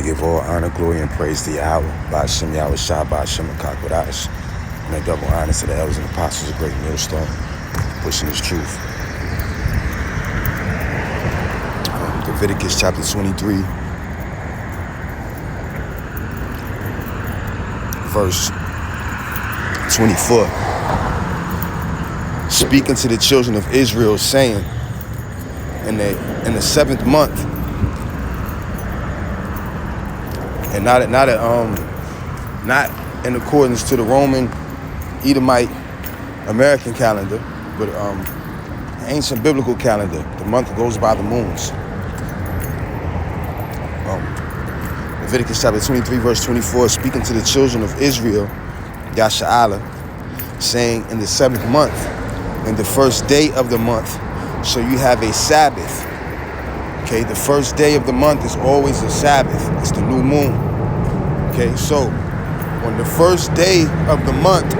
give all honor, glory, and praise to Yahweh, by Hashem, Yahweh Shai, by Hashem, and Kakwadash. And a double honor to the elders and apostles of Great Millstone, pushing his truth. Leviticus chapter 23, verse 24. Speaking to the children of Israel, saying, in the seventh month, and not in accordance to the Roman Edomite American calendar, but ancient biblical calendar. The month goes by the moons. Leviticus chapter 23, verse 24, speaking to the children of Israel, Yasha'Allah, saying, in the seventh month, in the first day of the month, so you have a Sabbath. Okay, the first day of the month is always a Sabbath. It's the new moon. Okay, so on the first day of the month,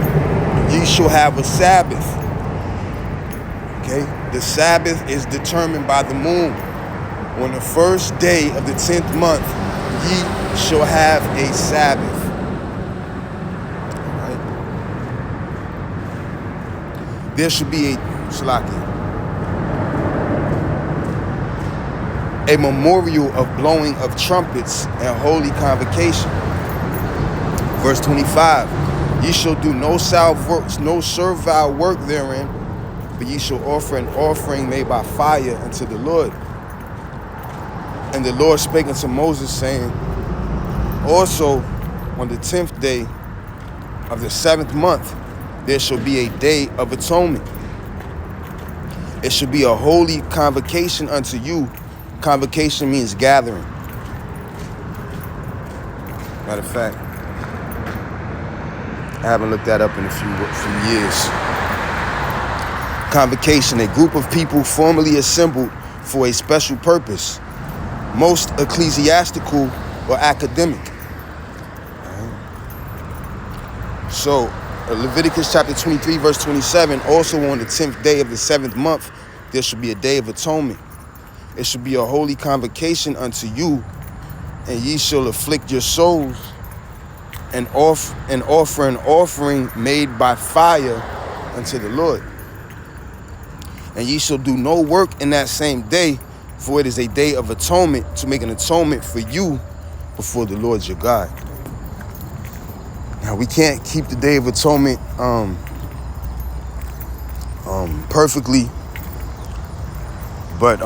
ye shall have a Sabbath. Okay, the Sabbath is determined by the moon. On the first day of the 10th month, ye shall have a Sabbath. All right. There should be a memorial of blowing of trumpets and holy convocation. Verse 25, ye shall do no servile work therein, but ye shall offer an offering made by fire unto the Lord. And the Lord spake unto Moses, saying, also on the 10th day of the 7th month, there shall be a day of atonement. It shall be a holy convocation unto you. Convocation means gathering. Matter of fact, I haven't looked that up in a few years. Convocation, a group of people formally assembled for a special purpose, most ecclesiastical or academic. So, Leviticus chapter 23, verse 27, also on the 10th day of the 7th month, there shall be a day of atonement. It shall be a holy convocation unto you, and ye shall afflict your souls and offer an offering made by fire unto the Lord. And ye shall do no work in that same day, for it is a day of atonement, to make an atonement for you before the Lord your God. Now, we can't keep the Day of Atonement perfectly, but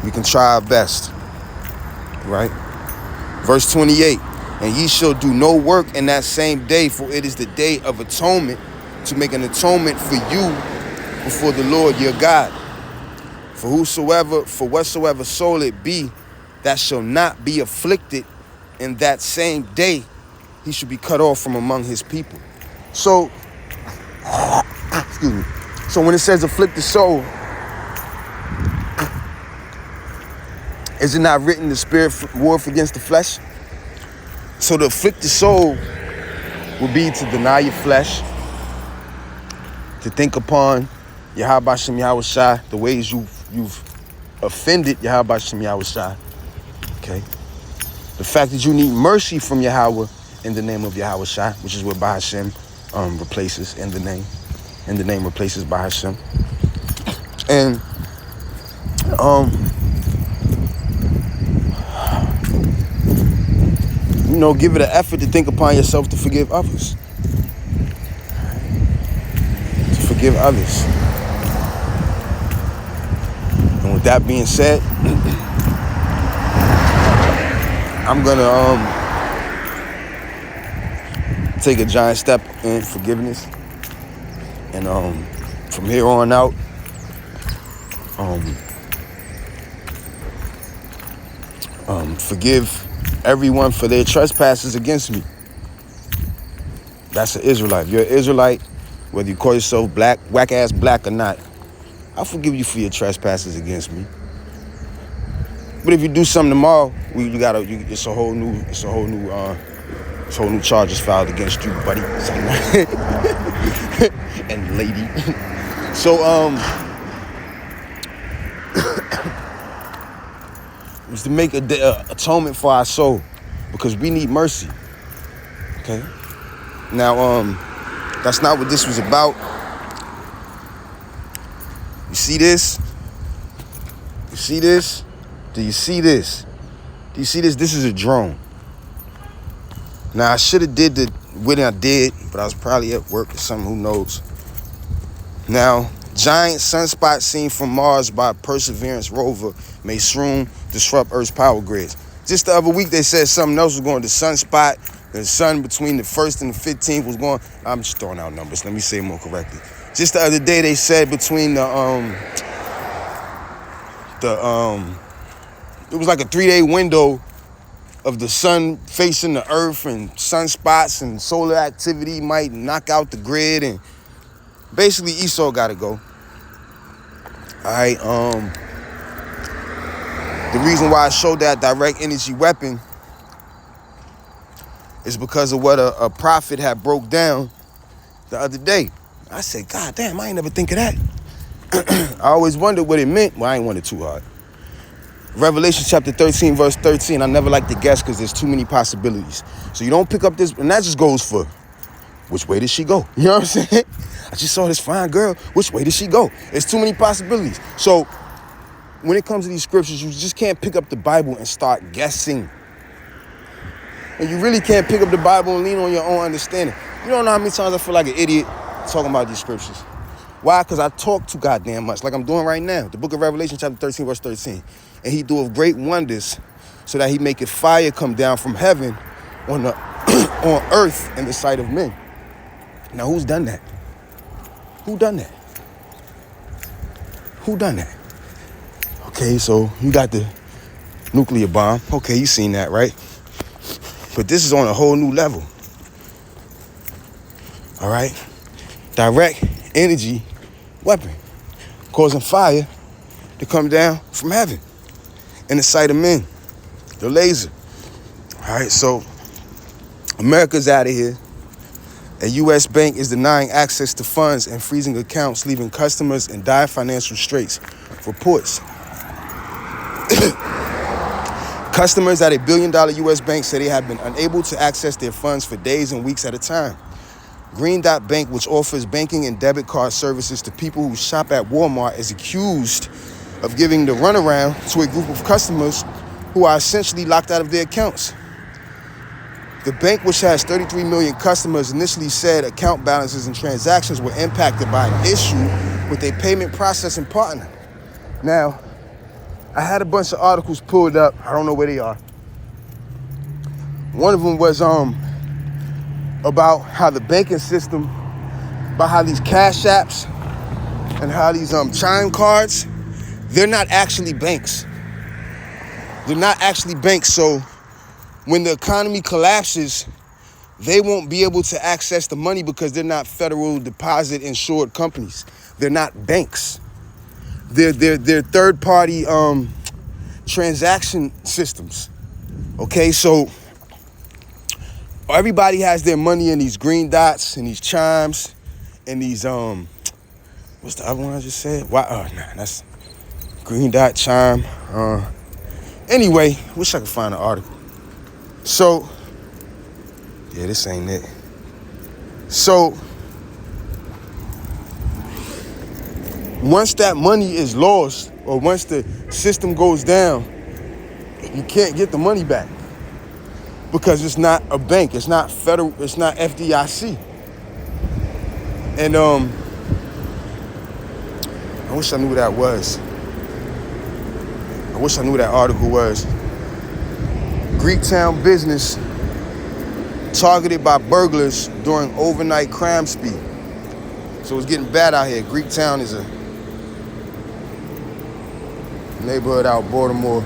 we can try our best, right? Verse 28, and ye shall do no work in that same day, for it is the Day of Atonement, to make an atonement for you before the Lord your God. For whatsoever soul it be that shall not be afflicted in that same day, he should be cut off from among his people. So, excuse me. So when it says afflict the soul, is it not written the spirit warreth against the flesh? So to afflict the soul would be to deny your flesh, to think upon Yahweh Shem Yahweh Shai, the ways you've offended Yahweh Shem Yahweh Shai. Okay? The fact that you need mercy from Yahweh in the name of Yahweh Shai, which is what Ba Hashem replaces in the name. And the name replaces Ba Hashem. And give it an effort to think upon yourself to forgive others. To forgive others. And with that being said, I'm gonna take a giant step in forgiveness, and from here on out, forgive everyone for their trespasses against me. That's an Israelite. If you're an Israelite, whether you call yourself black, whack-ass black or not, I'll forgive you for your trespasses against me. But if you do something tomorrow, it's a whole new charges filed against you, buddy. And lady. So was to make atonement for our soul, because we need mercy. Okay. Now, that's not what this was about. You see this? You see this? Do you see this? Do you see this? This is a drone. Now, I should have did what I did, but I was probably at work or something, who knows. Now, giant sunspot seen from Mars by Perseverance rover may soon disrupt Earth's power grids. Just the other week, they said something else was going. The sunspot, the sun between the 1st and the 15th was going. I'm just throwing out numbers. Let me say it more correctly. Just the other day, they said between it was like a 3-day window of the sun facing the earth, and sunspots and solar activity might knock out the grid, and basically Esau got to go. All right. The reason why I showed that direct energy weapon is because of what a prophet had broke down the other day. I said, God damn, I ain't never think of that. I always wondered what it meant. Well, I ain't wondered too hard. Revelation chapter 13, verse 13. I never like to guess because there's too many possibilities. So you don't pick up this, and that just goes for, which way did she go? You know what I'm saying? I just saw this fine girl. Which way did she go? There's too many possibilities. So when it comes to these scriptures, you just can't pick up the Bible and start guessing. And you really can't pick up the Bible and lean on your own understanding. You don't know how many times I feel like an idiot talking about these scriptures. Why? Because I talk too goddamn much, like I'm doing right now. The book of Revelation, chapter 13, verse 13. And he doeth great wonders, so that he maketh fire come down from heaven on the on earth in the sight of men. Now, who's done that? Who done that? Who done that? Okay, so you got the nuclear bomb. Okay, you seen that, right? But this is on a whole new level. All right? Direct energy weapon, causing fire to come down from heaven in the sight of men. The laser. All right, so America's out of here. A U.S. bank is denying access to funds and freezing accounts, leaving customers in dire financial straits. Reports. Customers at a billion-dollar U.S. bank say they have been unable to access their funds for days and weeks at a time. Green Dot Bank, which offers banking and debit card services to people who shop at Walmart, is accused of giving the runaround to a group of customers who are essentially locked out of their accounts. The bank, which has 33 million customers, initially said account balances and transactions were impacted by an issue with a payment processing partner. Now, I had a bunch of articles pulled up. I don't know where they are. One of them was about how the banking system, about how these cash apps and how these chime cards, they're not actually banks. They're not actually banks. So when the economy collapses, they won't be able to access the money because they're not federal deposit insured companies. They're not banks. They're third-party transaction systems. Okay, so everybody has their money in these green dots and these chimes and these what's the other one I just said? That's green dot chime. Anyway, wish I could find an article. So yeah, this ain't it. So once that money is lost, or once the system goes down, you can't get the money back because it's not a bank, it's not federal, it's not FDIC. And I wish I knew what that was. I wish I knew what that article was. Greektown business targeted by burglars during overnight crime spree. So it's getting bad out here. Greektown is a neighborhood out of Baltimore.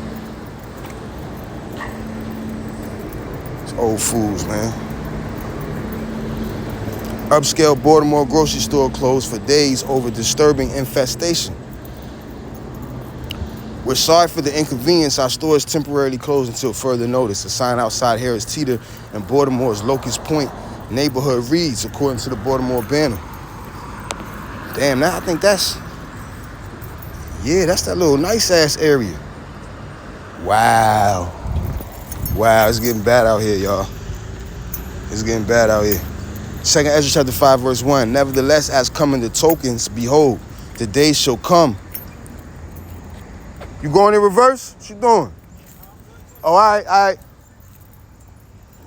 It's old fools, man. Upscale Baltimore grocery store closed for days over disturbing infestation. We're sorry for the inconvenience. Our store is temporarily closed until further notice. A sign outside Harris Teeter and Baltimore's Locust Point neighborhood reads, according to the Baltimore Banner. Damn, now I think that's that little nice ass area. Wow. Wow, it's getting bad out here, y'all. It's getting bad out here. 2 Ezra chapter 5, verse 1. Nevertheless, as coming the tokens, behold, the day shall come. You going in reverse? What you doing? Oh, all right.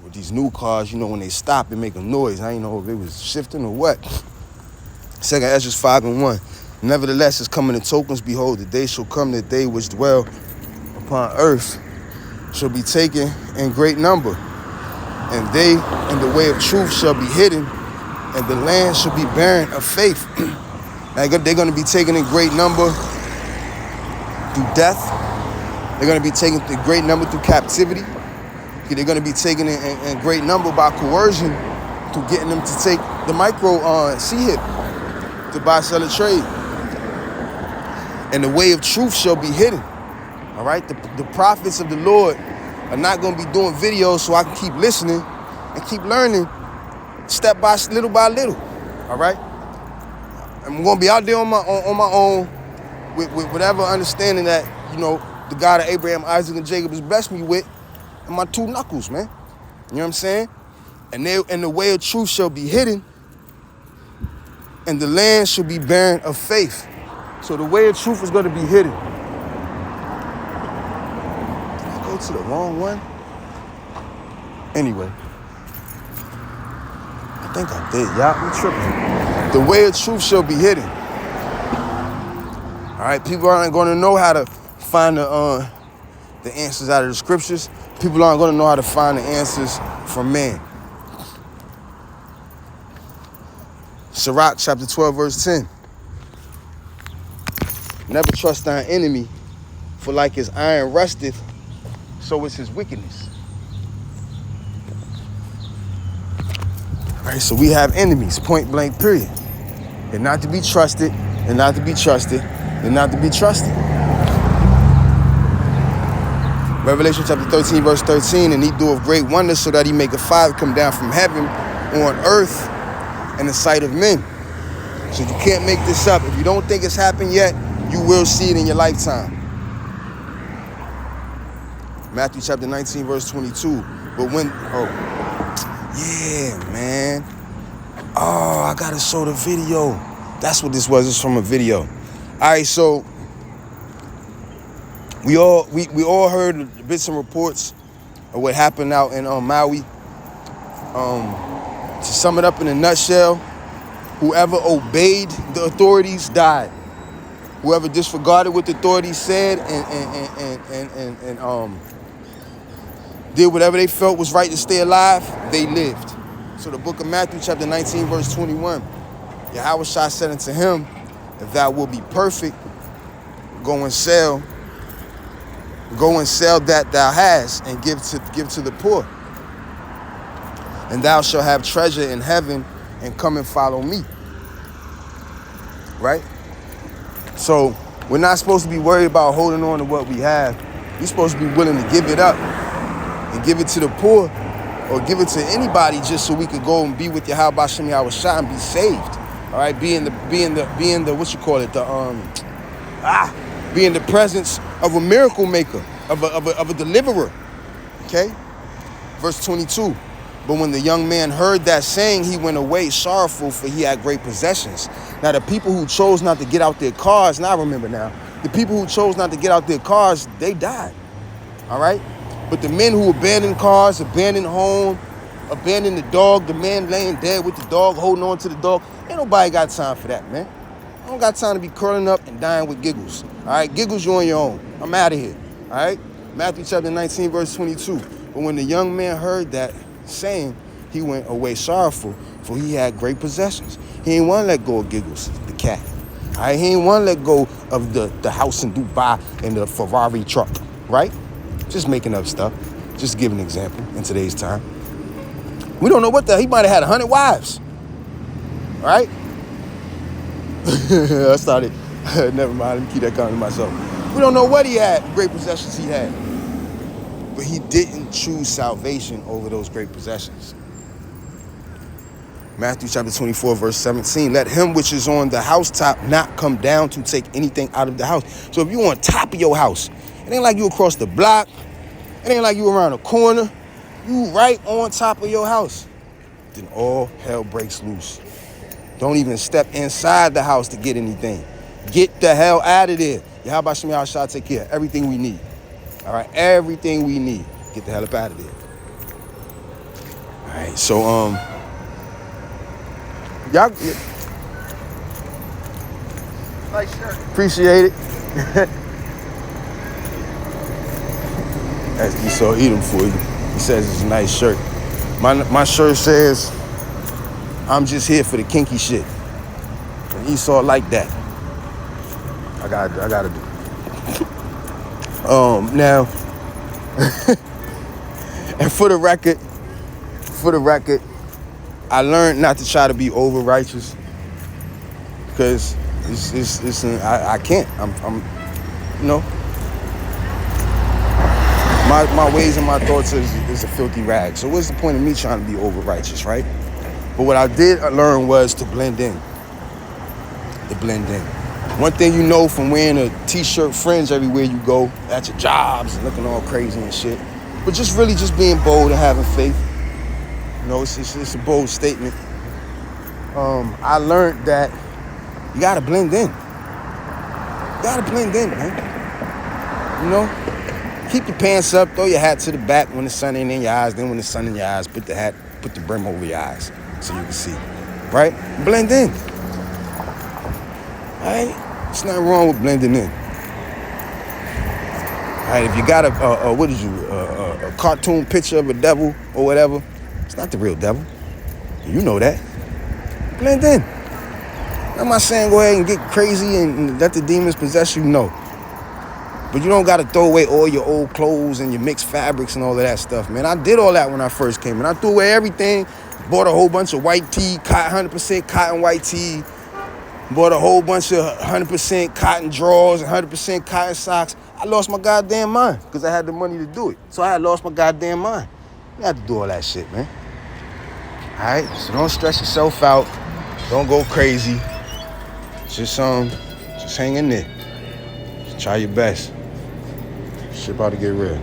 With these new cars, you know, when they stop, it make a noise. I didn't know if it was shifting or what. 2 Ezra 5 and 1. Nevertheless, as coming the tokens, behold, the day shall come, that they which dwell upon earth shall be taken in great number. And they in the way of truth shall be hidden, and the land shall be barren of faith. Now, they're going to be taken in great number through death. They're going to be taken in great number through captivity. They're going to be taken in great number by coercion to getting them to take the micro C-hip to buy, sell, or trade. And the way of truth shall be hidden. All right? The prophets of the Lord are not going to be doing videos so I can keep listening and keep learning step by little by little. All right? I'm going to be out there on my own with whatever understanding that, you know, the God of Abraham, Isaac, and Jacob has blessed me with, and my two knuckles, man. You know what I'm saying? And the way of truth shall be hidden, and the land shall be barren of faith. So the way of truth is going to be hidden. Did I go to the wrong one? Anyway. I think I did, y'all. I'm tripping. The way of truth shall be hidden. All right, people aren't going to know how to find the answers out of the scriptures. People aren't going to know how to find the answers from man. Sirach chapter 12, verse 10. Never trust thine enemy, for like his iron rusteth, so is his wickedness. All right, so we have enemies, point blank, period. They're not to be trusted, they're not to be trusted, they're not to be trusted. Revelation chapter 13, verse 13, and he doeth great wonders so that he make a fire come down from heaven on earth in the sight of men. So you can't make this up. If you don't think it's happened yet, you will see it in your lifetime. Matthew chapter 19, verse 22. But when, yeah, man. Oh, I gotta show the video. That's what this was. It's from a video. All right, so we all heard bits and reports of what happened out in Maui. To sum it up in a nutshell, whoever obeyed the authorities died. Whoever disregarded what the authorities said and did whatever they felt was right to stay alive, they lived. So the book of Matthew chapter 19, verse 21, Yahweh Shai said unto him, if thou wilt be perfect, go and sell that thou hast and give to the poor. And thou shalt have treasure in heaven, and come and follow me. Right? So we're not supposed to be worried about holding on to what we have. We're supposed to be willing to give it up and give it to the poor or give it to anybody just so we could go and be with Yahweh Hashem Yahweh Shai and be saved. All right, being the what you call it, be in the presence of a miracle maker, of a deliverer. Okay? Verse 22. But when the young man heard that saying, he went away sorrowful, for he had great possessions. Now, the people who chose not to get out their cars, now I remember now, the people who chose not to get out their cars, they died. All right? But the men who abandoned cars, abandoned home, abandoned the dog, the man laying dead with the dog, holding on to the dog, ain't nobody got time for that, man. I don't got time to be curling up and dying with giggles. All right? Giggles, you on your own. I'm out of here. All right? Matthew chapter 19, verse 22. But when the young man heard that saying, he went away sorrowful, for he had great possessions. He ain't want to let go of Giggles, the cat. All right? He ain't want to let go of the house in Dubai and the Ferrari truck, right? Just making up stuff. Just give an example in today's time. We don't know what he might have had 100 wives. All right? I started, never mind, let me keep that coming to myself. We don't know what he had, great possessions he had. But he didn't choose salvation over those great possessions. Matthew chapter 24, verse 17. Let him which is on the housetop not come down to take anything out of the house. So if you're on top of your house It ain't like you across the block. It ain't like you around the corner. You right on top of your house. Then all hell breaks loose. Don't even step inside the house to get anything. Get the hell out of there. Yahweh Shem Yahshua take care of everything we need. All right, everything we need. Get the hell up out of there. All right, so y'all Nice shirt. appreciate it. As Esau Edom for you. He says it's a nice shirt. My shirt says, I'm just here for the kinky shit. And Esau like that. I gotta do. Now, and for the record, I learned not to try to be over righteous because I can't. I'm you know. My ways and my thoughts is a filthy rag. So what's the point of me trying to be over righteous, right? But what I did learn was to blend in. One thing you know from wearing a t-shirt fringe everywhere you go, at your jobs and looking all crazy and shit, but just really just being bold and having faith. You know, it's a bold statement. I learned that you gotta blend in. You gotta blend in, man. You know? Keep your pants up, throw your hat to the back when the sun ain't in your eyes. Then when the sun in your eyes, put the brim over your eyes so you can see. Right? Blend in. All right? There's nothing wrong with blending in. All right, if you got a cartoon picture of a devil or whatever, it's not the real devil. You know that. Blend in. I'm not saying go ahead and get crazy and let the demons possess you, no. But you don't got to throw away all your old clothes and your mixed fabrics and all of that stuff, man. I did all that when I first came in. I threw away everything, bought a whole bunch of white tee, 100% cotton white tee, bought a whole bunch of 100% cotton drawers, 100% cotton socks. I lost my goddamn mind because I had the money to do it. So I had lost my goddamn mind. You have to do all that shit, man. All right? So don't stress yourself out. Don't go crazy. Just hang in there. Just try your best. Shit about to get real.